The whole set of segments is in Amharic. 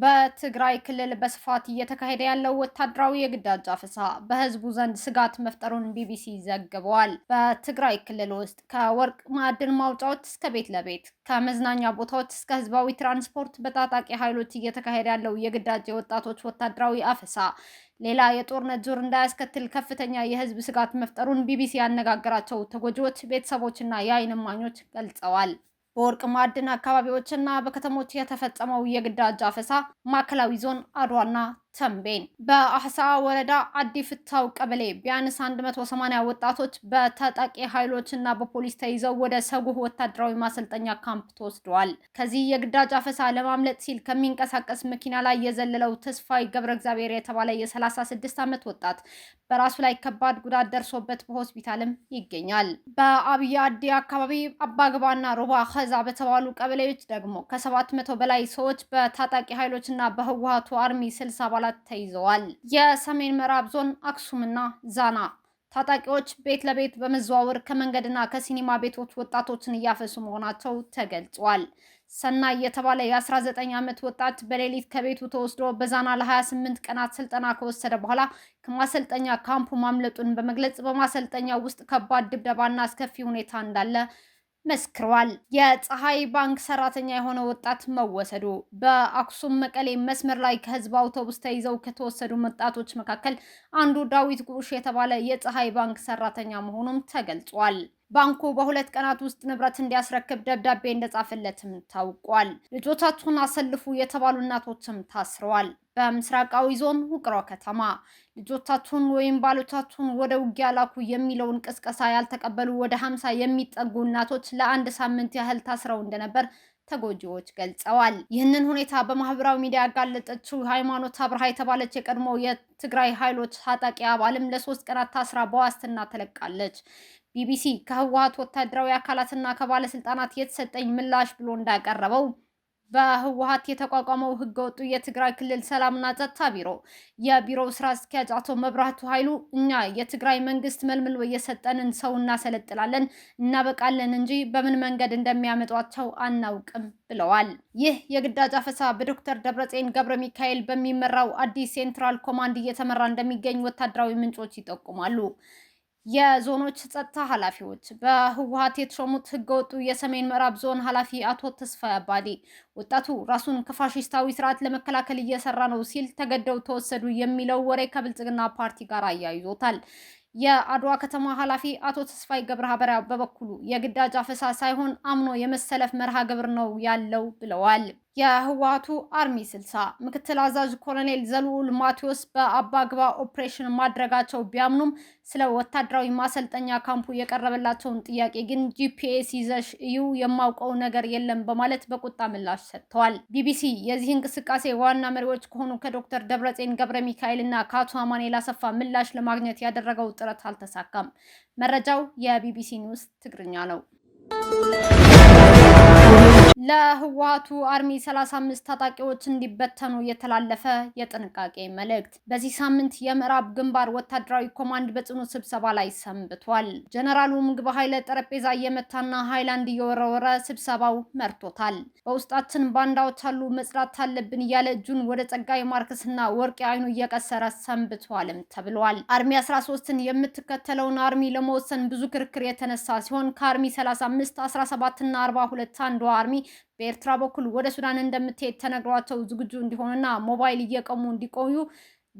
በትግራይ ክልል በስፋት እየተካሄደ ያለው ወታደራዊ የግዳጅ አፈሳ በህዝቡ ዘንድ ስጋት መፍጠሩን ቢቢሲ ዘግቧል። በትግራይ ክልል ውስጥ ከወርቅ ማዕድን ማውጫዎች እስከ ቤት ለቤት ከመዝናኛ ቦታዎች እስከ ህዝባዊ ትራንስፖርት በታጣቂ ኃይሎች እየተካሄደ ያለው የግዳጅ የወጣቶች ወታደራዊ አፈሳ ሌላ የጦርነት ዙር እንዳያስከትል ከፍተኛ የህዝብ ስጋት መፍጠሩን ቢቢሲ ያነጋገራቸው ተጎጂዎች ቤተሰቦችና የዓይን እማኞች ገልጸዋል። በወርቅ ማዕድን አካባቢዎችና በከተሞች የተፈጸመው የግዳጅ አፈሳ ማዕከላዊ ዞን አድዋና ተንቤን በአህሳ ወረዳ አዲ ፍታው ቀበሌ ቢያንስ 180 ወጣቶች በታጣቂ ኃይሎችና በፖሊስ ተይዘው ወደ ሰጉህ ወታደራዊ ማሰልጠኛ ካምፕ ተወስደዋል። ከዚህ የግዳጅ አፈሳ ለማምለጥ ሲል ከሚንቀሳቀስ መኪና ላይ የዘለለው ተስፋይ ገብረ እግዚአብሔር የተባለ የ36 ዓመት ወጣት በራሱ ላይ ከባድ ጉዳት ደርሶበት በሆስፒታልም ይገኛል። በአብይ አዲ አካባቢ አባግባና ሮባ ኸዛ በተባሉ ቀበሌዎች ደግሞ ከ700 በላይ ሰዎች በታጣቂ ኃይሎችና በህወሓቱ አርሚ 60 አባላት ተይዘዋል። የሰሜን ምዕራብ ዞን አክሱምና ዛና ታጣቂዎች ቤት ለቤት በመዘዋወር ከመንገድና ከሲኒማ ቤቶች ወጣቶችን እያፈሱ መሆናቸው ተገልጿል። ሰናይ የተባለ የ19 ዓመት ወጣት በሌሊት ከቤቱ ተወስዶ በዛና ለ28 ቀናት ስልጠና ከወሰደ በኋላ ከማሰልጠኛ ካምፑ ማምለጡን በመግለጽ በማሰልጠኛ ውስጥ ከባድ ድብደባና አስከፊ ሁኔታ እንዳለ መስክሯል። የፀሐይ ባንክ ሰራተኛ የሆነ ወጣት መወሰዱ በአክሱም መቀሌ መስመር ላይ ከህዝብ አውቶቡስ ተይዘው ከተወሰዱ ወጣቶች መካከል አንዱ ዳዊት ጉሽ የተባለ የፀሐይ ባንክ ሰራተኛ መሆኑም ተገልጿል። ባንኩ በ2 ቀናት ውስጥ ንብረት እንዲያስረክብ ደብዳቤ እንደጻፈለትም ታውቋል። ልጆቻችሁን አሰልፉ የተባሉ እናቶችም ታስረዋል። በምስራቃዊ ዞን ውቅሮ ከተማ ልጆቻችሁን ወይም ባሎቻችሁን ወደ ውጊያ ላኩ የሚለውን ቅስቀሳ ያልተቀበሉ ወደ 50 የሚጠጉ እናቶች ለ1 ሳምንት ያህል ታስረው እንደነበር ተጎጂዎች ገልጸዋል። ይህንን ሁኔታ በማህበራዊ ሚዲያ ያጋለጠችው ሃይማኖት አብርሃ የተባለች የቀድሞ የትግራይ ኃይሎች ታጣቂ አባልም ለ3 ቀናት ታስራ በዋስትና ተለቃለች። ቢቢሲ ከህወሓት ወታደራዊ አካላትና ከባለስልጣናት የተሰጠኝ ምላሽ ብሎ እንዳቀረበው በህወሓት የተቋቋመው ህገወጡ የትግራይ ክልል ሰላምና ጸጥታ ቢሮ የቢሮው ስራ አስኪያጅ አቶ መብራቱ ኃይሉ እኛ የትግራይ መንግስት መልምሎ የሰጠንን ሰው እናሰለጥላለን እናበቃለን እንጂ በምን መንገድ እንደሚያመጧቸው አናውቅም ብለዋል። ይህ የግዳጅ አፈሳ በዶክተር ደብረጽዮን ገብረ ሚካኤል በሚመራው አዲስ ሴንትራል ኮማንድ እየተመራ እንደሚገኝ ወታደራዊ ምንጮች ይጠቁማሉ። የዞኖች ጸጥታ ኃላፊዎች በህወሓት የተሾሙት ህገወጡ የሰሜን ምዕራብ ዞን ኃላፊ አቶ ተስፋይ አባዲ ወጣቱ ራሱን ከፋሽስታዊ ስርዓት ለመከላከል እየሰራ ነው ሲል ተገደው ተወሰዱ የሚለው ወሬ ከብልጽግና ፓርቲ ጋር አያይዞታል። የአድዋ ከተማ ኃላፊ አቶ ተስፋይ ገብረሃበራ በበኩሉ የግዳጅ አፈሳ ሳይሆን አምኖ የመሰለፍ መርሃ ግብር ነው ያለው ብለዋል። የህወሓቱ አርሚ 60 ምክትል አዛዥ ኮሎኔል ዘልኡል ማቴዎስ በአባግባ ኦፕሬሽን ማድረጋቸው ቢያምኑም ስለ ወታደራዊ ማሰልጠኛ ካምፑ የቀረበላቸውን ጥያቄ ግን ጂፒኤስ ይዘሽ እዩ የማውቀው ነገር የለም በማለት በቁጣ ምላሽ ሰጥተዋል። ቢቢሲ የዚህ እንቅስቃሴ ዋና መሪዎች ከሆኑ ከዶክተር ደብረጽዮን ገብረ ሚካኤል እና ከአቶ አማኑኤል አሰፋ ምላሽ ለማግኘት ያደረገው ጥረት አልተሳካም። መረጃው የቢቢሲ ኒውስ ትግርኛ ነው። ለህወሓቱ አርሚ 35 ታጣቂዎች እንዲበተኑ የተላለፈ የጥንቃቄ መልእክት። በዚህ ሳምንት የምዕራብ ግንባር ወታደራዊ ኮማንድ በጽኑ ስብሰባ ላይ ሰንብቷል። ጀነራሉ ምግብ ኃይለ ጠረጴዛ እየመታና ሃይላንድ እየወረወረ ስብሰባው መርቶታል። በውስጣችን ባንዳዎች አሉ መጽዳት አለብን እያለ እጁን ወደ ጸጋይ ማርክስና ወርቅ አይኑ እየቀሰረ ሰንብቷልም ተብሏል። አርሚ 13ን የምትከተለውን አርሚ ለመወሰን ብዙ ክርክር የተነሳ ሲሆን ከአርሚ 35 17 እና 42 አንዷ አርሚ በኤርትራ በኩል ወደ ሱዳን እንደምትሄድ ተነግሯቸው ዝግጁ እንዲሆኑና ሞባይል እየቀሙ እንዲቆዩ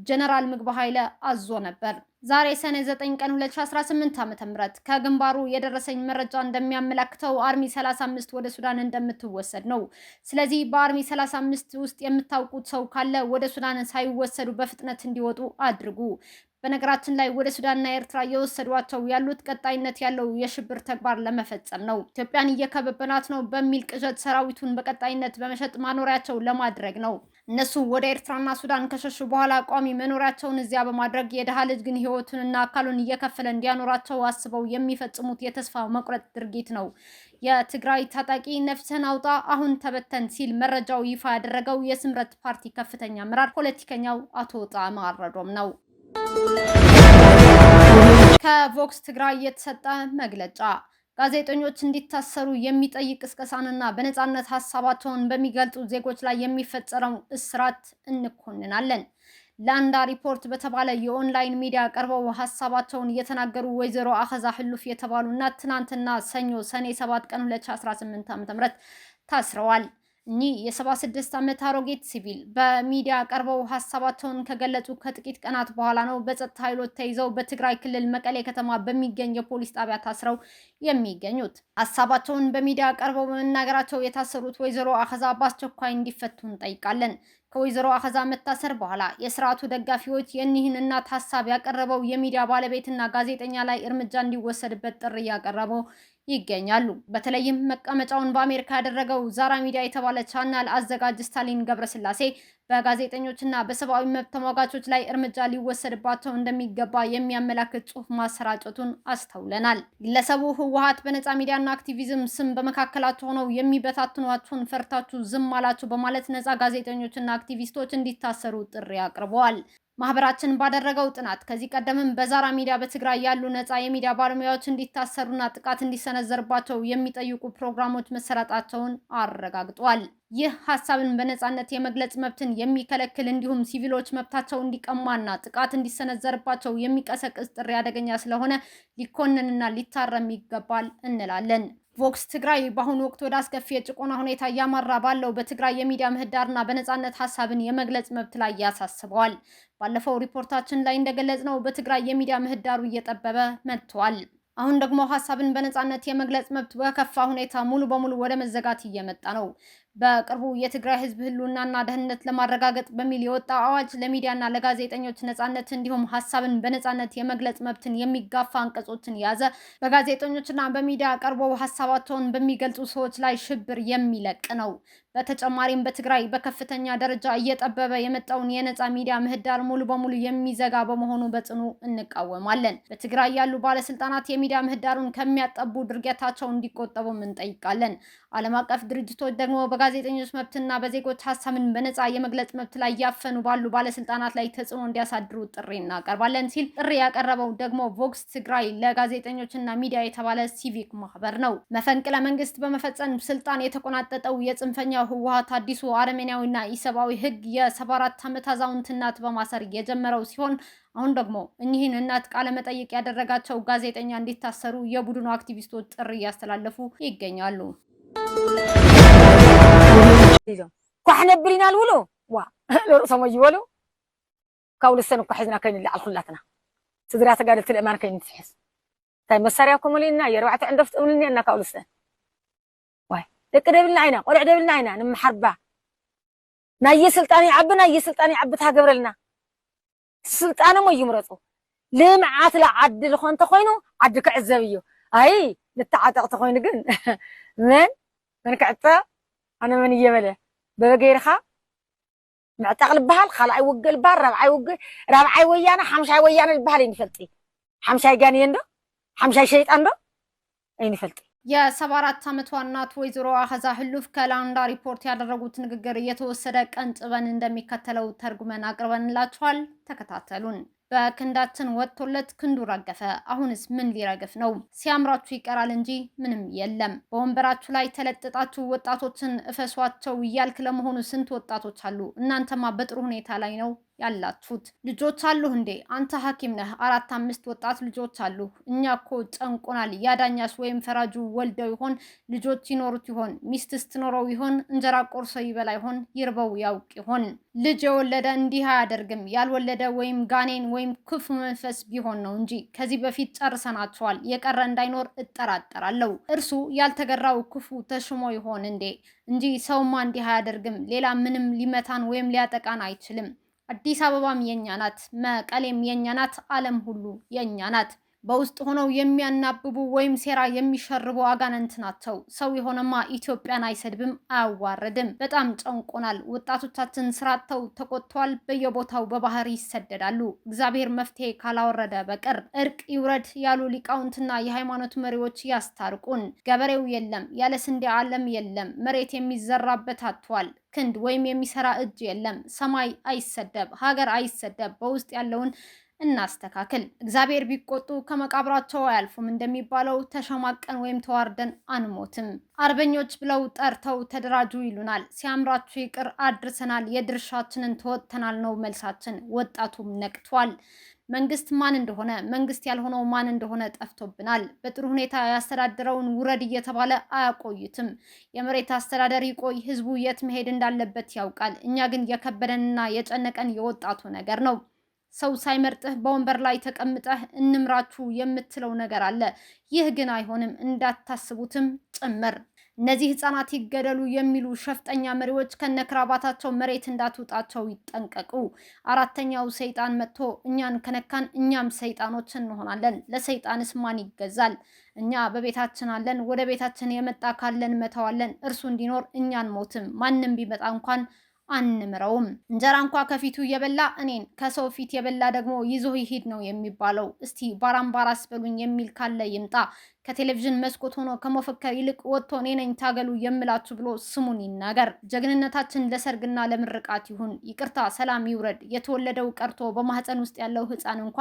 ጀነራል ምግብ ኃይለ አዞ ነበር። ዛሬ ሰኔ 9 ቀን 2018 ዓ.ም ከግንባሩ የደረሰኝ መረጃ እንደሚያመለክተው አርሚ 35 ወደ ሱዳን እንደምትወሰድ ነው። ስለዚህ በአርሚ 35 ውስጥ የምታውቁት ሰው ካለ ወደ ሱዳን ሳይወሰዱ በፍጥነት እንዲወጡ አድርጉ። በነገራችን ላይ ወደ ሱዳንና ኤርትራ እየወሰዷቸው ያሉት ቀጣይነት ያለው የሽብር ተግባር ለመፈጸም ነው። ኢትዮጵያን እየከበበናት ነው በሚል ቅዠት ሰራዊቱን በቀጣይነት በመሸጥ ማኖሪያቸው ለማድረግ ነው። እነሱ ወደ ኤርትራና ሱዳን ከሸሹ በኋላ ቋሚ መኖሪያቸውን እዚያ በማድረግ የደሃ ልጅ ግን ህይወቱንና አካሉን እየከፈለ እንዲያኖራቸው አስበው የሚፈጽሙት የተስፋ መቁረጥ ድርጊት ነው። የትግራይ ታጣቂ ነፍስህን አውጣ አሁን ተበተን ሲል መረጃው ይፋ ያደረገው የስምረት ፓርቲ ከፍተኛ አመራር ፖለቲከኛው አቶ ጣዕመ አረዶም ነው። ከቮክስ ትግራይ የተሰጠ መግለጫ ጋዜጠኞች እንዲታሰሩ የሚጠይቅ ቅስቀሳንና በነጻነት ሀሳባቸውን በሚገልጹ ዜጎች ላይ የሚፈጸረው እስራት እንኮንናለን። ላንዳ ሪፖርት በተባለ የኦንላይን ሚዲያ ቀርበው ሀሳባቸውን እየተናገሩ ወይዘሮ አኸዛ ህሉፍ የተባሉ እናት ትናንትና ሰኞ ሰኔ 7 ቀን 2018 ዓ.ም ታስረዋል። እኚህ የ76 ዓመት አሮጊት ሲቪል በሚዲያ ቀርበው ሀሳባቸውን ከገለጹ ከጥቂት ቀናት በኋላ ነው በጸጥታ ኃይሎች ተይዘው በትግራይ ክልል መቀሌ ከተማ በሚገኝ የፖሊስ ጣቢያ ታስረው የሚገኙት። ሀሳባቸውን በሚዲያ ቀርበው በመናገራቸው የታሰሩት ወይዘሮ አኸዛ በአስቸኳይ እንዲፈቱ እንጠይቃለን። ከወይዘሮ አኸዛ መታሰር በኋላ የስርዓቱ ደጋፊዎች የኒህን እናት ሀሳብ ያቀረበው የሚዲያ ባለቤትና ጋዜጠኛ ላይ እርምጃ እንዲወሰድበት ጥሪ ያቀረቡ ይገኛሉ። በተለይም መቀመጫውን በአሜሪካ ያደረገው ዛራ ሚዲያ የተባለ ቻናል አዘጋጅ ስታሊን ገብረስላሴ በጋዜጠኞችና በሰብአዊ መብት ተሟጋቾች ላይ እርምጃ ሊወሰድባቸው እንደሚገባ የሚያመላክት ጽሑፍ ማሰራጨቱን አስተውለናል። ግለሰቡ ህወሓት በነጻ ሚዲያና አክቲቪዝም ስም በመካከላቸው ሆነው የሚበታትኗቸውን ፈርታችሁ ዝም አላችሁ በማለት ነጻ ጋዜጠኞችና አክቲቪስቶች እንዲታሰሩ ጥሪ አቅርበዋል። ማህበራችን ባደረገው ጥናት ከዚህ ቀደምም በዛራ ሚዲያ በትግራይ ያሉ ነጻ የሚዲያ ባለሙያዎች እንዲታሰሩና ጥቃት እንዲሰነዘርባቸው የሚጠይቁ ፕሮግራሞች መሰራጣቸውን አረጋግጧል። ይህ ሀሳብን በነጻነት የመግለጽ መብትን የሚከለክል እንዲሁም ሲቪሎች መብታቸው እንዲቀማና ጥቃት እንዲሰነዘርባቸው የሚቀሰቅስ ጥሪ አደገኛ ስለሆነ ሊኮነንና ሊታረም ይገባል እንላለን። ቮክስ ትግራይ በአሁኑ ወቅት ወደ አስከፊ የጭቆና ሁኔታ እያመራ ባለው በትግራይ የሚዲያ ምህዳርና በነጻነት ሀሳብን የመግለጽ መብት ላይ ያሳስበዋል። ባለፈው ሪፖርታችን ላይ እንደገለጽነው በትግራይ የሚዲያ ምህዳሩ እየጠበበ መጥቷል። አሁን ደግሞ ሀሳብን በነጻነት የመግለጽ መብት በከፋ ሁኔታ ሙሉ በሙሉ ወደ መዘጋት እየመጣ ነው። በቅርቡ የትግራይ ህዝብ ህልውናና ደህንነት ለማረጋገጥ በሚል የወጣ አዋጅ ለሚዲያና ለጋዜጠኞች ነጻነት እንዲሁም ሀሳብን በነጻነት የመግለጽ መብትን የሚጋፋ አንቀጾችን የያዘ በጋዜጠኞችና በሚዲያ ቀርበው ሀሳባቸውን በሚገልጹ ሰዎች ላይ ሽብር የሚለቅ ነው። በተጨማሪም በትግራይ በከፍተኛ ደረጃ እየጠበበ የመጣውን የነጻ ሚዲያ ምህዳር ሙሉ በሙሉ የሚዘጋ በመሆኑ በጽኑ እንቃወማለን። በትግራይ ያሉ ባለስልጣናት የሚዲያ ምህዳሩን ከሚያጠቡ ድርጊታቸው እንዲቆጠቡም እንጠይቃለን። ዓለም አቀፍ ድርጅቶች ደግሞ በጋዜጠኞች መብትና በዜጎች ሀሳብን በነጻ የመግለጽ መብት ላይ ያፈኑ ባሉ ባለስልጣናት ላይ ተጽዕኖ እንዲያሳድሩ ጥሪ እናቀርባለን ሲል ጥሪ ያቀረበው ደግሞ ቮክስ ትግራይ ለጋዜጠኞችና ሚዲያ የተባለ ሲቪክ ማህበር ነው። መፈንቅለ መንግስት በመፈጸም ስልጣን የተቆናጠጠው የጽንፈኛው ህወሓት አዲሱ አረመኔያዊና ኢሰብአዊ ህግ የ74 ዓመት አዛውንት እናት በማሰር የጀመረው ሲሆን አሁን ደግሞ እኚህን እናት ቃለ መጠይቅ ያደረጋቸው ጋዜጠኛ እንዲታሰሩ የቡድኑ አክቲቪስቶች ጥሪ እያስተላለፉ ይገኛሉ። ኳሕ ነብሪና ልብሉ ዋ ለርእሶም ይበሉ ካብኡ ልሰን እኳ ሒዝና ከይንላዓል ኩላትና ትግራ ተጋደልቲ ልእማን ከይንትሕዝ እንታይ መሳርያ ኮሙሊና የርባዕተ ዕንደፍቲ እምልኒ እና ካብኡ ልሰን ዋይ ደቂ ደብልና ዓይና ቆልዕ ደብልና ዓይና ንምሓርባ ናየ ስልጣን ይዓቢ ታገብረልና ስልጣኖም ይምረፁ ልምዓት ለዓዲ ልኾን ተኾይኑ ዓዲ ክዕዘብ እዩ ኣይ ልተዓጠቕ ተኾይኑ ግን من كعطة أنا من يمله بغيرها معتق البحر خلعي وقل البحر ربعي ويانا حمشاي ويانا البحر ينفلتي حمشاي جاني عنده حمشاي شيء عنده أي نفلتي يا 74 ዓመቷ እናት ወይዘሮ አኸዛ ህሉፍ ከላንዳ ሪፖርት ያደረጉት ንግግር የተወሰደ ቀንጥበን እንደሚከተለው ተርጉመን አቅርበንላችኋል። ተከታተሉን። በክንዳችን ወጥቶለት ክንዱ ረገፈ። አሁንስ ምን ሊረግፍ ነው? ሲያምራችሁ ይቀራል እንጂ ምንም የለም። በወንበራችሁ ላይ ተለጥጣችሁ ወጣቶችን እፈሷቸው እያልክ ለመሆኑ ስንት ወጣቶች አሉ? እናንተማ በጥሩ ሁኔታ ላይ ነው ያላችሁት። ልጆች አሉ እንዴ? አንተ ሐኪም ነህ፣ 4-5 ወጣት ልጆች አሉ። እኛ እኮ ጨንቆናል። ያዳኛስ ወይም ፈራጁ ወልደው ይሆን? ልጆች ይኖሩት ይሆን? ሚስትስ ትኖረው ይሆን? እንጀራ ቆርሶ ይበላ ይሆን? ይርበው ያውቅ ይሆን? ልጅ የወለደ እንዲህ አያደርግም። ያልወለደ ወይም ጋኔን ወይም ክፉ መንፈስ ቢሆን ነው እንጂ ከዚህ በፊት ጨርሰናቸዋል። የቀረ እንዳይኖር እጠራጠራለሁ። እርሱ ያልተገራው ክፉ ተሽሞ ይሆን እንዴ? እንጂ ሰውማ እንዲህ አያደርግም። ሌላ ምንም ሊመታን ወይም ሊያጠቃን አይችልም። አዲስ አበባም የኛ ናት፣ መቀሌም የኛ ናት፣ ዓለም ሁሉ የኛ ናት። በውስጥ ሆነው የሚያናብቡ ወይም ሴራ የሚሸርቡ አጋንንት ናቸው። ሰው የሆነማ ኢትዮጵያን አይሰድብም፣ አያዋርድም። በጣም ጨንቆናል። ወጣቶቻችን ስራተው ተቆጥተዋል። በየቦታው በባህር ይሰደዳሉ። እግዚአብሔር መፍትሄ ካላወረደ በቀር እርቅ ይውረድ ያሉ ሊቃውንትና የሃይማኖት መሪዎች ያስታርቁን። ገበሬው የለም፣ ያለ ስንዴ ዓለም የለም። መሬት የሚዘራበት አጥቷል። ክንድ ወይም የሚሰራ እጅ የለም። ሰማይ አይሰደብ፣ ሀገር አይሰደብ። በውስጥ ያለውን እናስተካክል። እግዚአብሔር ቢቆጡ ከመቃብራቸው አያልፉም እንደሚባለው ተሸማቀን ወይም ተዋርደን አንሞትም። አርበኞች ብለው ጠርተው ተደራጁ ይሉናል። ሲያምራችሁ ይቅር አድርሰናል፣ የድርሻችንን ተወጥተናል ነው መልሳችን። ወጣቱም ነቅቷል። መንግስት ማን እንደሆነ መንግስት ያልሆነው ማን እንደሆነ ጠፍቶብናል። በጥሩ ሁኔታ ያስተዳድረውን ውረድ እየተባለ አያቆዩትም። የመሬት አስተዳደር ይቆይ፣ ህዝቡ የት መሄድ እንዳለበት ያውቃል። እኛ ግን የከበደንና የጨነቀን የወጣቱ ነገር ነው። ሰው ሳይመርጥህ በወንበር ላይ ተቀምጠህ እንምራችሁ የምትለው ነገር አለ። ይህ ግን አይሆንም፣ እንዳታስቡትም ጭምር። እነዚህ ህፃናት ይገደሉ የሚሉ ሸፍጠኛ መሪዎች ከነክራባታቸው መሬት እንዳትውጣቸው ይጠንቀቁ። አራተኛው ሰይጣን መጥቶ እኛን ከነካን እኛም ሰይጣኖች እንሆናለን። ለሰይጣንስ ማን ይገዛል? እኛ በቤታችን አለን። ወደ ቤታችን የመጣ ካለን መተዋለን። እርሱ እንዲኖር እኛን ሞትም። ማንም ቢመጣ እንኳን አንምረውም። እንጀራ እንኳ ከፊቱ የበላ እኔን ከሰው ፊት የበላ ደግሞ ይዞ ይሄድ ነው የሚባለው። እስቲ ባራምባራስ በሉኝ የሚል ካለ ይምጣ። ከቴሌቪዥን መስኮት ሆኖ ከመፈከር ይልቅ ወጥቶ እኔ ነኝ ታገሉ የምላችሁ ብሎ ስሙን ይናገር። ጀግንነታችን ለሰርግና ለምርቃት ይሁን። ይቅርታ፣ ሰላም ይውረድ። የተወለደው ቀርቶ በማህፀን ውስጥ ያለው ህፃን እንኳ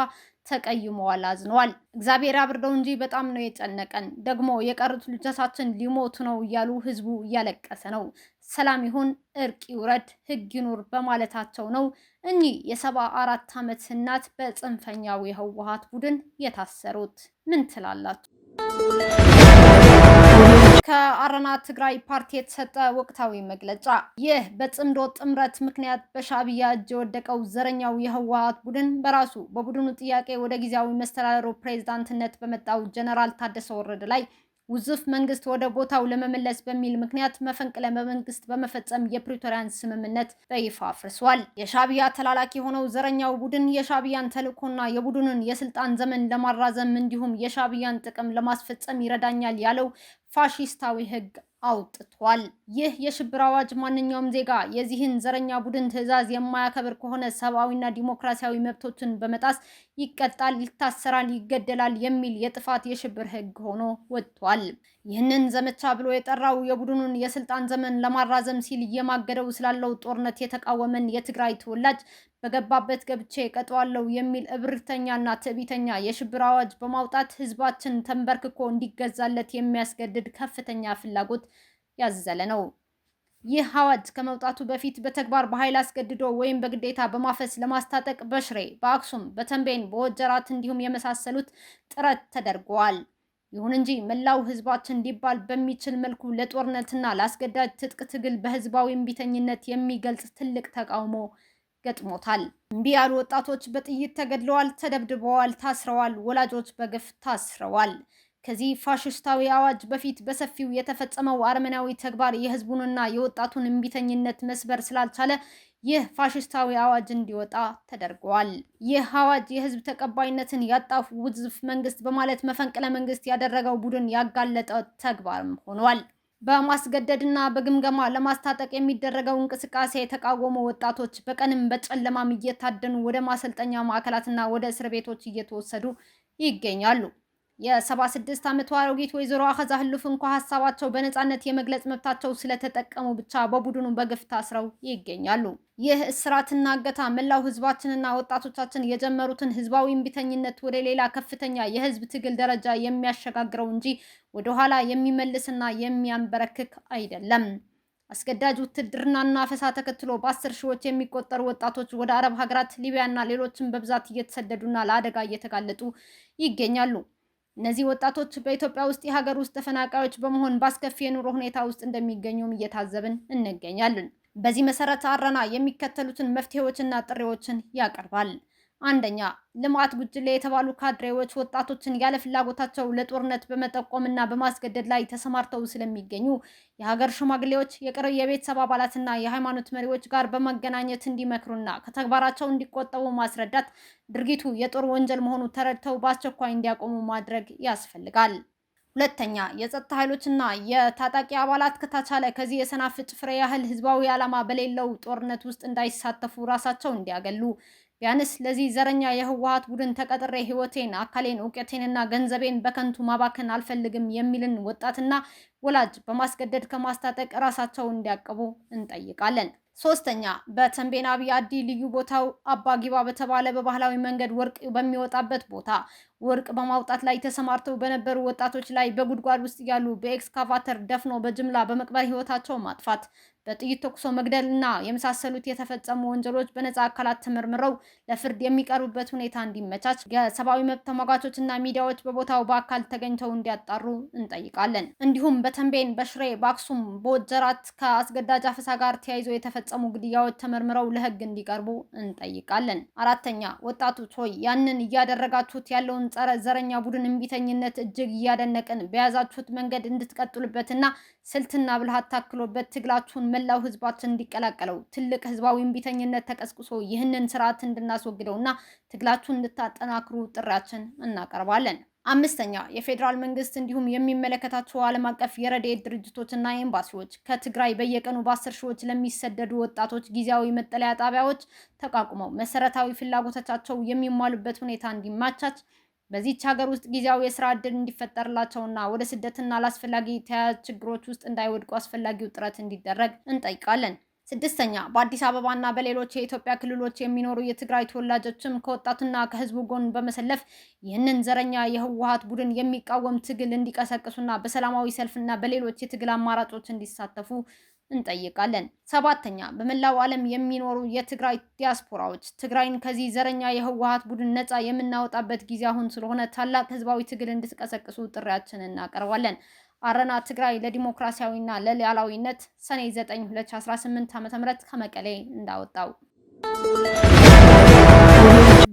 ተቀይመዋል፣ አዝነዋል። እግዚአብሔር አብርደው እንጂ በጣም ነው የጨነቀን። ደግሞ የቀሩት ልጆቻችን ሊሞቱ ነው እያሉ ህዝቡ እያለቀሰ ነው። ሰላም ይሁን፣ እርቅ ይውረድ፣ ህግ ይኑር በማለታቸው ነው እኚህ የ74 ዓመት እናት በጽንፈኛው የህወሓት ቡድን የታሰሩት። ምን ትላላችሁ? ከአረና ትግራይ ፓርቲ የተሰጠ ወቅታዊ መግለጫ። ይህ በጽምዶ ጥምረት ምክንያት በሻዕቢያ እጅ የወደቀው ዘረኛው የህወሓት ቡድን በራሱ በቡድኑ ጥያቄ ወደ ጊዜያዊ መስተዳድሩ ፕሬዝዳንትነት በመጣው ጀነራል ታደሰ ወረደ ላይ ውዙፍ መንግስት ወደ ቦታው ለመመለስ በሚል ምክንያት መፈንቅለ መንግስት በመፈጸም የፕሪቶሪያን ስምምነት በይፋ አፍርሷል። የሻዕቢያ ተላላኪ የሆነው ዘረኛው ቡድን የሻዕቢያን ተልዕኮና የቡድኑን የስልጣን ዘመን ለማራዘም እንዲሁም የሻዕቢያን ጥቅም ለማስፈጸም ይረዳኛል ያለው ፋሺስታዊ ህግ አውጥቷል። ይህ የሽብር አዋጅ ማንኛውም ዜጋ የዚህን ዘረኛ ቡድን ትዕዛዝ የማያከብር ከሆነ ሰብአዊና ዲሞክራሲያዊ መብቶችን በመጣስ ይቀጣል፣ ይታሰራል፣ ይገደላል የሚል የጥፋት የሽብር ህግ ሆኖ ወጥቷል። ይህንን ዘመቻ ብሎ የጠራው የቡድኑን የስልጣን ዘመን ለማራዘም ሲል እየማገደው ስላለው ጦርነት የተቃወመን የትግራይ ተወላጅ በገባበት ገብቼ ቀጠዋለው የሚል እብርተኛና ትዕቢተኛ የሽብር አዋጅ በማውጣት ህዝባችን ተንበርክኮ እንዲገዛለት የሚያስገድድ ከፍተኛ ፍላጎት ያዘለ ነው። ይህ አዋጅ ከመውጣቱ በፊት በተግባር በኃይል አስገድዶ ወይም በግዴታ በማፈስ ለማስታጠቅ በሽሬ፣ በአክሱም፣ በተንቤን፣ በወጀራት እንዲሁም የመሳሰሉት ጥረት ተደርገዋል። ይሁን እንጂ መላው ህዝባችን እንዲባል በሚችል መልኩ ለጦርነትና ለአስገዳጅ ትጥቅ ትግል በህዝባዊ እምቢተኝነት የሚገልጽ ትልቅ ተቃውሞ ገጥሞታል። እምቢ ያሉ ወጣቶች በጥይት ተገድለዋል፣ ተደብድበዋል፣ ታስረዋል። ወላጆች በግፍ ታስረዋል። ከዚህ ፋሽስታዊ አዋጅ በፊት በሰፊው የተፈጸመው አረመናዊ ተግባር የህዝቡንና የወጣቱን እምቢተኝነት መስበር ስላልቻለ ይህ ፋሽስታዊ አዋጅ እንዲወጣ ተደርጓል። ይህ አዋጅ የህዝብ ተቀባይነትን ያጣው ውዝፍ መንግስት በማለት መፈንቅለ መንግስት ያደረገው ቡድን ያጋለጠ ተግባርም ሆኗል። በማስገደድና በግምገማ ለማስታጠቅ የሚደረገው እንቅስቃሴ የተቃወሙ ወጣቶች በቀንም በጨለማም እየታደኑ ወደ ማሰልጠኛ ማዕከላትና ወደ እስር ቤቶች እየተወሰዱ ይገኛሉ። የ76 ዓመቷ አሮጊት ወይዘሮ አኸዛ ህሉፍ እንኳ ሀሳባቸው በነጻነት የመግለጽ መብታቸው ስለተጠቀሙ ብቻ በቡድኑ በግፍ ታስረው ይገኛሉ። ይህ እስራትና እገታ መላው ህዝባችንና ወጣቶቻችን የጀመሩትን ህዝባዊ እምቢተኝነት ወደ ሌላ ከፍተኛ የህዝብ ትግል ደረጃ የሚያሸጋግረው እንጂ ወደኋላ የሚመልስና የሚያንበረክክ አይደለም። አስገዳጅ ውትድርናና አፈሳ ተከትሎ በ10 ሺዎች የሚቆጠሩ ወጣቶች ወደ አረብ ሀገራት፣ ሊቢያና ሌሎችም በብዛት እየተሰደዱና ለአደጋ እየተጋለጡ ይገኛሉ። እነዚህ ወጣቶች በኢትዮጵያ ውስጥ የሀገር ውስጥ ተፈናቃዮች በመሆን በአስከፊ የኑሮ ሁኔታ ውስጥ እንደሚገኙም እየታዘብን እንገኛለን። በዚህ መሰረት አረና የሚከተሉትን መፍትሄዎችና ጥሪዎችን ያቀርባል። አንደኛ፣ ልማት ጉጅሌ የተባሉ ካድሬዎች ወጣቶችን ያለ ፍላጎታቸው ለጦርነት በመጠቆምና በማስገደድ ላይ ተሰማርተው ስለሚገኙ የሀገር ሽማግሌዎች፣ የቅርብ የቤተሰብ አባላትና የሃይማኖት መሪዎች ጋር በመገናኘት እንዲመክሩና ከተግባራቸው እንዲቆጠቡ ማስረዳት፣ ድርጊቱ የጦር ወንጀል መሆኑ ተረድተው በአስቸኳይ እንዲያቆሙ ማድረግ ያስፈልጋል። ሁለተኛ፣ የጸጥታ ኃይሎችና የታጣቂ አባላት ከተቻለ ከዚህ የሰናፍጭ ፍሬ ያህል ህዝባዊ ዓላማ በሌለው ጦርነት ውስጥ እንዳይሳተፉ ራሳቸው እንዲያገሉ፣ ቢያንስ ለዚህ ዘረኛ የህወሓት ቡድን ተቀጥሬ ህይወቴን፣ አካሌን፣ እውቀቴንና ገንዘቤን በከንቱ ማባከን አልፈልግም የሚልን ወጣትና ወላጅ በማስገደድ ከማስታጠቅ ራሳቸው እንዲያቀቡ እንጠይቃለን። ሶስተኛ በተንቤን አብይ አዲ ልዩ ቦታው አባጊባ በተባለ በባህላዊ መንገድ ወርቅ በሚወጣበት ቦታ ወርቅ በማውጣት ላይ ተሰማርተው በነበሩ ወጣቶች ላይ በጉድጓድ ውስጥ ያሉ በኤክስካቫተር ደፍኖ በጅምላ በመቅበር ህይወታቸው ማጥፋት፣ በጥይት ተኩሶ መግደልና የመሳሰሉት የተፈጸሙ ወንጀሎች በነጻ አካላት ተመርምረው ለፍርድ የሚቀርቡበት ሁኔታ እንዲመቻች የሰብአዊ መብት ተሟጋቾችና ሚዲያዎች በቦታው በአካል ተገኝተው እንዲያጣሩ እንጠይቃለን። እንዲሁም በተንቤን፣ በሽሬ፣ በአክሱም፣ በወጀራት ከአስገዳጅ አፈሳ ጋር ተያይዞ የተፈጸሙ ግድያዎች ተመርምረው ለህግ እንዲቀርቡ እንጠይቃለን። አራተኛ ወጣቶች ሆይ ያንን እያደረጋችሁት ያለውን ጸረ ዘረኛ ቡድን እምቢተኝነት እጅግ እያደነቅን በያዛችሁት መንገድ እንድትቀጥሉበትና ስልትና ብልሃት ታክሎበት ትግላችሁን መላው ህዝባችን እንዲቀላቀለው ትልቅ ህዝባዊ እምቢተኝነት ተቀስቅሶ ይህንን ስርዓት እንድናስወግደውና ትግላችሁን እንድታጠናክሩ ጥሪያችን እናቀርባለን። አምስተኛ የፌዴራል መንግስት እንዲሁም የሚመለከታቸው ዓለም አቀፍ የረድኤት ድርጅቶችና ኤምባሲዎች ከትግራይ በየቀኑ በ10 ሺዎች ለሚሰደዱ ወጣቶች ጊዜያዊ መጠለያ ጣቢያዎች ተቋቁመው መሰረታዊ ፍላጎቶቻቸው የሚሟሉበት ሁኔታ እንዲማቻች በዚህች ሀገር ውስጥ ጊዜያዊ የስራ ዕድል እንዲፈጠርላቸውና ወደ ስደትና አላስፈላጊ ተያያዥ ችግሮች ውስጥ እንዳይወድቁ አስፈላጊው ጥረት እንዲደረግ እንጠይቃለን። ስድስተኛ በአዲስ አበባና በሌሎች የኢትዮጵያ ክልሎች የሚኖሩ የትግራይ ተወላጆችም ከወጣቱና ከህዝቡ ጎን በመሰለፍ ይህንን ዘረኛ የህወሓት ቡድን የሚቃወም ትግል እንዲቀሰቅሱና በሰላማዊ ሰልፍና በሌሎች የትግል አማራጮች እንዲሳተፉ እንጠይቃለን። ሰባተኛ በመላው ዓለም የሚኖሩ የትግራይ ዲያስፖራዎች ትግራይን ከዚህ ዘረኛ የህወሓት ቡድን ነፃ የምናወጣበት ጊዜ አሁን ስለሆነ ታላቅ ህዝባዊ ትግል እንድትቀሰቅሱ ጥሪያችንን እናቀርባለን። አረና ትግራይ ለዲሞክራሲያዊና ለሉዓላዊነት ሰኔ 9 2018 ዓ.ም ከመቀሌ እንዳወጣው።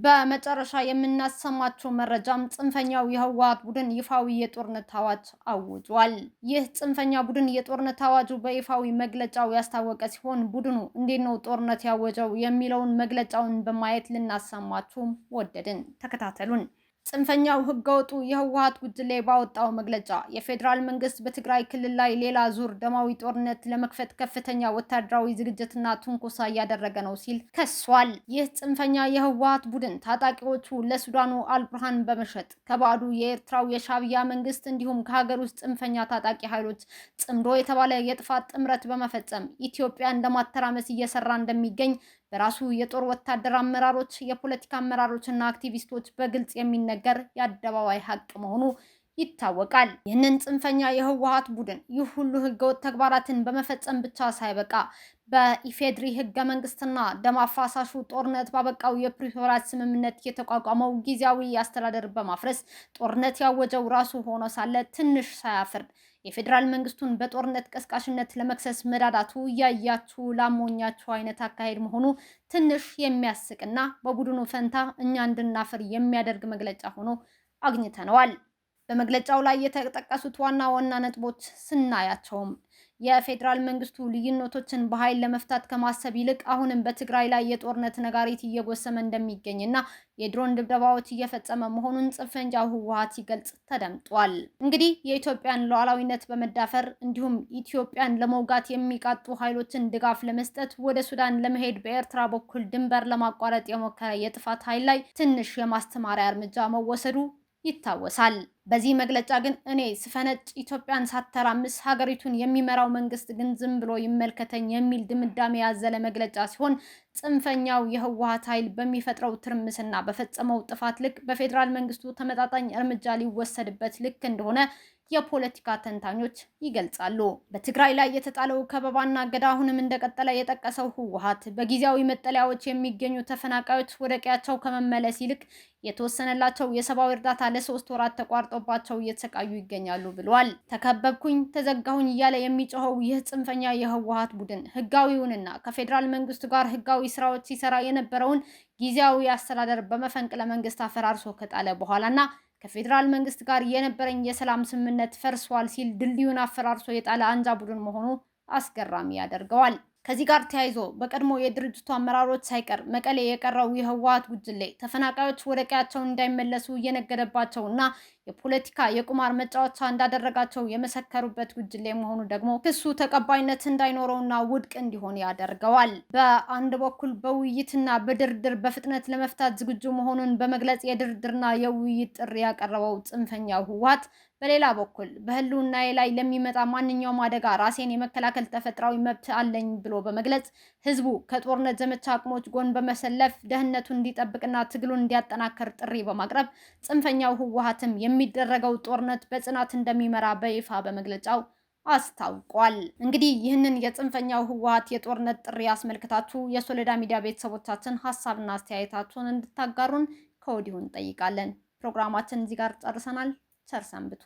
በመጨረሻ የምናሰማቸው መረጃም ጽንፈኛው የህወሓት ቡድን ይፋዊ የጦርነት አዋጅ አውጇል። ይህ ጽንፈኛ ቡድን የጦርነት አዋጁ በይፋዊ መግለጫው ያስታወቀ ሲሆን ቡድኑ እንዴት ነው ጦርነት ያወጀው የሚለውን መግለጫውን በማየት ልናሰማችሁም ወደድን። ተከታተሉን። ጽንፈኛው ህገወጡ የህወሓት ጉጅሌ ባወጣው መግለጫ የፌዴራል መንግስት በትግራይ ክልል ላይ ሌላ ዙር ደማዊ ጦርነት ለመክፈት ከፍተኛ ወታደራዊ ዝግጅትና ትንኮሳ እያደረገ ነው ሲል ከሷል። ይህ ጽንፈኛ የህወሓት ቡድን ታጣቂዎቹ ለሱዳኑ አልቡርሃን በመሸጥ ከባዕዱ የኤርትራው የሻዕቢያ መንግስት እንዲሁም ከሀገር ውስጥ ጽንፈኛ ታጣቂ ኃይሎች ጽምዶ የተባለ የጥፋት ጥምረት በመፈጸም ኢትዮጵያን ለማተራመስ እየሰራ እንደሚገኝ በራሱ የጦር ወታደር አመራሮች፣ የፖለቲካ አመራሮችና አክቲቪስቶች በግልጽ የሚነገር የአደባባይ ሀቅ መሆኑ ይታወቃል። ይህንን ጽንፈኛ የህወሓት ቡድን ይህ ሁሉ ህገወጥ ተግባራትን በመፈጸም ብቻ ሳይበቃ በኢፌድሪ ህገ መንግስትና ደም አፋሳሹ ጦርነት ባበቃው የፕሪቶሪያ ስምምነት የተቋቋመው ጊዜያዊ አስተዳደር በማፍረስ ጦርነት ያወጀው ራሱ ሆኖ ሳለ ትንሽ ሳያፍር የፌዴራል መንግስቱን በጦርነት ቀስቃሽነት ለመክሰስ መዳዳቱ እያያችሁ ላሞኛችሁ አይነት አካሄድ መሆኑ ትንሽ የሚያስቅና በቡድኑ ፈንታ እኛ እንድናፍር የሚያደርግ መግለጫ ሆኖ አግኝተነዋል። በመግለጫው ላይ የተጠቀሱት ዋና ዋና ነጥቦች ስናያቸውም የፌዴራል መንግስቱ ልዩነቶችን በኃይል ለመፍታት ከማሰብ ይልቅ አሁንም በትግራይ ላይ የጦርነት ነጋሪት እየጎሰመ እንደሚገኝና የድሮን ድብደባዎች እየፈጸመ መሆኑን ጽንፈኛው ህወሓት ሲገልጽ ተደምጧል። እንግዲህ የኢትዮጵያን ሉዓላዊነት በመዳፈር እንዲሁም ኢትዮጵያን ለመውጋት የሚቃጡ ኃይሎችን ድጋፍ ለመስጠት ወደ ሱዳን ለመሄድ በኤርትራ በኩል ድንበር ለማቋረጥ የሞከረ የጥፋት ኃይል ላይ ትንሽ የማስተማሪያ እርምጃ መወሰዱ ይታወሳል። በዚህ መግለጫ ግን እኔ ስፈነጭ ኢትዮጵያን ሳተራምስ ሀገሪቱን የሚመራው መንግስት ግን ዝም ብሎ ይመልከተኝ የሚል ድምዳሜ ያዘለ መግለጫ ሲሆን ጽንፈኛው የህወሓት ኃይል በሚፈጥረው ትርምስና በፈጸመው ጥፋት ልክ በፌዴራል መንግስቱ ተመጣጣኝ እርምጃ ሊወሰድበት ልክ እንደሆነ የፖለቲካ ተንታኞች ይገልጻሉ። በትግራይ ላይ የተጣለው ከበባና እገዳ አሁንም እንደቀጠለ የጠቀሰው ህወሓት በጊዜያዊ መጠለያዎች የሚገኙ ተፈናቃዮች ወደ ቀያቸው ከመመለስ ይልቅ የተወሰነላቸው የሰብአዊ እርዳታ ለ3 ወራት ተቋርጦባቸው እየተሰቃዩ ይገኛሉ ብሏል። ተከበብኩኝ፣ ተዘጋሁኝ እያለ የሚጮኸው ይህ ጽንፈኛ የህወሓት ቡድን ህጋዊውንና ከፌዴራል መንግስቱ ጋር ህጋዊ ስራዎች ሲሰራ የነበረውን ጊዜያዊ አስተዳደር በመፈንቅለ መንግስት አፈራርሶ ከጣለ በኋላና ከፌዴራል መንግስት ጋር የነበረኝ የሰላም ስምምነት ፈርሷል ሲል ድልድዩን አፈራርሶ የጣለ አንጃ ቡድን መሆኑ አስገራሚ ያደርገዋል። ከዚህ ጋር ተያይዞ በቀድሞ የድርጅቱ አመራሮች ሳይቀር መቀሌ የቀረው የህወሓት ጉጅሌ ተፈናቃዮች ወደ ቀያቸው እንዳይመለሱ እየነገደባቸውና የፖለቲካ የቁማር መጫወቻ እንዳደረጋቸው የመሰከሩበት ጉጅሌ መሆኑ ደግሞ ክሱ ተቀባይነት እንዳይኖረውና ውድቅ እንዲሆን ያደርገዋል። በአንድ በኩል በውይይትና በድርድር በፍጥነት ለመፍታት ዝግጁ መሆኑን በመግለጽ የድርድርና የውይይት ጥሪ ያቀረበው ጽንፈኛው ህወሓት በሌላ በኩል በህልውናዬ ላይ ለሚመጣ ማንኛውም አደጋ ራሴን የመከላከል ተፈጥሯዊ መብት አለኝ ብሎ በመግለጽ ህዝቡ ከጦርነት ዘመቻ አቅሞች ጎን በመሰለፍ ደህንነቱን እንዲጠብቅና ትግሉን እንዲያጠናክር ጥሪ በማቅረብ ጽንፈኛው ህወሓትም የሚደረገው ጦርነት በጽናት እንደሚመራ በይፋ በመግለጫው አስታውቋል። እንግዲህ ይህንን የጽንፈኛው ህወሓት የጦርነት ጥሪ አስመልክታችሁ የሶሎዳ ሚዲያ ቤተሰቦቻችን ሀሳብና አስተያየታችሁን እንድታጋሩን ከወዲሁ እንጠይቃለን። ፕሮግራማችን እዚህ ጋር ጨርሰናል። ቸር ሰንብቱ።